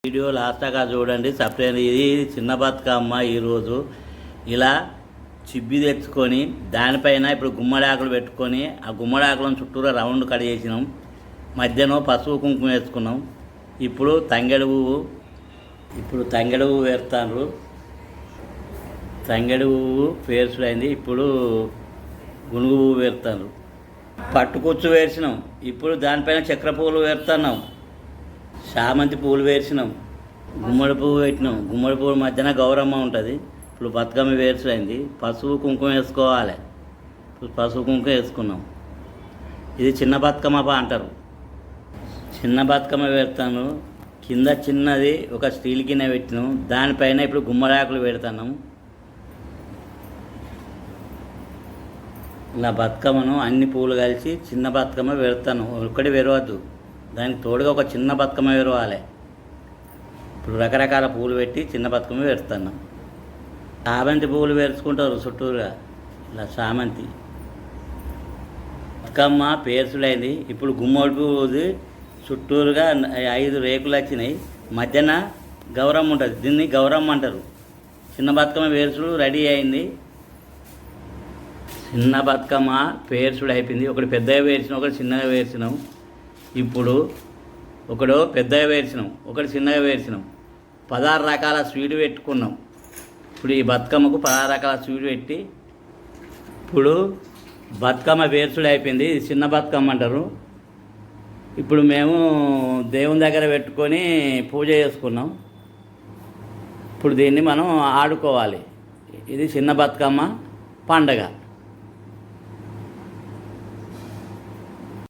Video last దాకా చూడండి. Separate ఇది చిన్న బతుకమ్మ. ఈరోజు ఇలా చిబ్బి తెచ్చుకొని దానిపైన ఇప్పుడు గుమ్మడాకులు పెట్టుకొని ఆ గుమ్మడాకులను చుట్టూరా రౌండ్ కట్ చేసినాం. మధ్యలో పసుపు కుంకుమ వేసుకున్నాం. ఇప్పుడు తంగెడు పువ్వు వేస్తాను. తంగెడు పువ్వు పేర్చుడైంది. ఇప్పుడు గునుగు పువ్వు వేస్తాను. పట్టుకొచ్చు వేసినాం. ఇప్పుడు దానిపైన చక్ర పువ్వులు వేస్తున్నాం. చామంతి పువ్వులు వేసినాం. గుమ్మడి పువ్వు పెట్టినాం. గుమ్మడి పువ్వు మధ్యన గౌరమ్మ ఉంటుంది. ఇప్పుడు బతుకమ్మ వేర్చుడైంది. పసుపు కుంకుమ వేసుకోవాలి. ఇప్పుడు పసుపు కుంకుమ వేసుకున్నాం. ఇది చిన్న బతుకమ్మ అంటారు. చిన్న బతుకమ్మ వేస్తాను. కింద చిన్నది ఒక స్టీల్ గిన్నె పెట్టినాం. దానిపైన ఇప్పుడు గుమ్మడాకులు పెడతాను. ఇలా బతుకమ్మను అన్ని పువ్వులు కలిసి చిన్న బతుకమ్మ పెడతాను. ఒక్కటి పెరవద్దు. దానికి తోడుగా ఒక చిన్న బతుకమ్మ పెరవాలి. ఇప్పుడు రకరకాల పువ్వులు పెట్టి చిన్న బతుకమ్మ పెడుతున్నాం. చామంతి పువ్వులు పేర్చుకుంటారు చుట్టూరుగా. ఇలా చామంతి బతుకమ్మ పేర్చుడైంది. ఇప్పుడు గుమ్మడి పువ్వుది చుట్టూరుగా 5 రేకులు వచ్చినాయి. మధ్యన గౌరమ్మ ఉంటుంది. దీన్ని గౌరమ్మ అంటారు. చిన్న బతుకమ్మ పేర్చుడు రెడీ అయింది. చిన్న బతుకమ్మ పేర్చుడు అయిపోయింది. ఒకటి పెద్దగా పేర్చినాం, ఒకటి చిన్నగా పేర్చినాం. ఇప్పుడు ఒకడు పెద్దగా వేర్చినాం, ఒకటి చిన్నగా వేర్చినాం. 16 రకాల స్వీట్ పెట్టుకున్నాం. ఇప్పుడు ఈ బతుకమ్మకు 16 రకాల స్వీట్ పెట్టి ఇప్పుడు బతుకమ్మ వేర్చుడు అయిపోయింది. ఇది చిన్న బతుకమ్మ అంటారు. ఇప్పుడు మేము దేవుని దగ్గర పెట్టుకొని పూజ చేసుకున్నాం. ఇప్పుడు దీన్ని మనం ఆడుకోవాలి. ఇది చిన్న బతుకమ్మ పండగ.